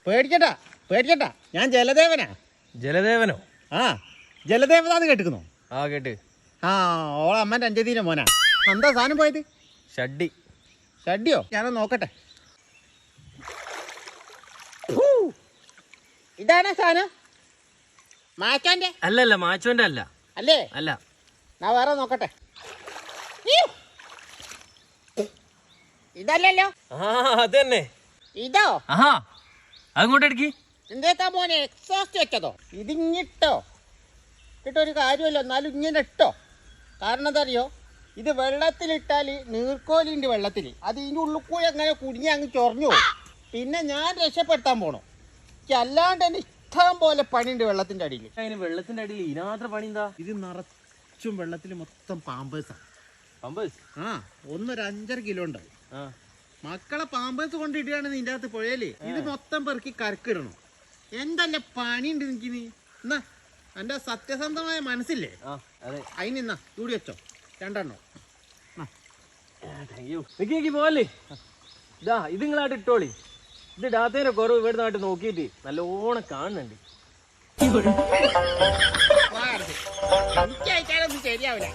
പേടിക്കട്ടാ പേടിക്കട്ടാ, ഞാൻ ജലദേവനാ. ജലദേവനോ? ആ, ജലദേവതാന്ന് കേട്ടിരിക്കുന്നു. ആ കേട്ട്. ആ, ഓളെ അമ്മൻ്റെ അഞ്ചതീനെ മോനാ. എന്താ സാധനം പോയത്? ഷഡ്ഡി. ഷഡ്ഡിയോ? ഞാനൊന്ന് നോക്കട്ടെ. ഇതാണ് സാധനം? മാറ്റാൻ്റെ അല്ലല്ല, മാച്ചോന്റെ അല്ല. അല്ലേ? അല്ല. ഞാൻ വേറെ നോക്കട്ടെ. ഇതല്ലല്ലോ. ആ അത് തന്നെ. ഇതോ? ആഹാ, അങ്ങോട്ട് എടുക്കി. എന്തേത്താ മോനെ എക്സോസ്റ്റ് വെച്ചതോ? ഇതിങ്ങിട്ടോ ഇട്ടൊരു കാര്യമല്ലോ, എന്നാലും ഇങ്ങനെ ഇട്ടോ. കാരണം എന്താ അറിയോ, ഇത് വെള്ളത്തിലിട്ടാൽ നീർക്കോലിൻ്റെ വെള്ളത്തിൽ അത് ഇതിൻ്റെ ഉള്ളിൽ കൂടി അങ്ങനെ കുടുങ്ങി അങ്ങ് ചൊറഞ്ഞു പോകും. പിന്നെ ഞാൻ രക്ഷപ്പെടുത്താൻ പോണോ? എനിക്ക് അല്ലാണ്ട് തന്നെ ഇഷ്ടം പോലെ പണിയുണ്ട് വെള്ളത്തിൻ്റെ അടിയിൽ. അതിന് വെള്ളത്തിന്റെ അടിയിൽ ഇതിനകത്ത് പണി എന്താ? ഇത് നിറച്ചും വെള്ളത്തിൽ മൊത്തം പാമ്പേഴ്സാണ്. പമ്പേഴ്സ്? ആ, ഒന്നൊരു 5.5 കിലോ ഉണ്ടാവും. ആ, മക്കളെ പാമ്പേഴ്സ് കൊണ്ടിട്ടാണ് നിന്റെ അകത്ത് പുഴയില്. ഇത് മൊത്തം പെറുക്കി കരക്കിടണം. എന്തല്ല പണിയുണ്ട് എനിക്ക്. നീ എന്നാ എൻ്റെ സത്യസന്ധമായ മനസ്സില്ലേ, ആ അതെ. അതിനെന്നാ കൂടി വെച്ചോ 2 പോവല്ലേ. ഇതാ ഇത് നിങ്ങളായിട്ട് ഇട്ടോളി. ഇത് ഇടാത്തതിന്റെ കുറവ് ഇവിടെ നാട്ട് നോക്കിയിട്ട് നല്ലോണം കാണുന്നുണ്ട്. എനിക്ക് അയച്ചാലൊന്നും ശരിയാവില്ല.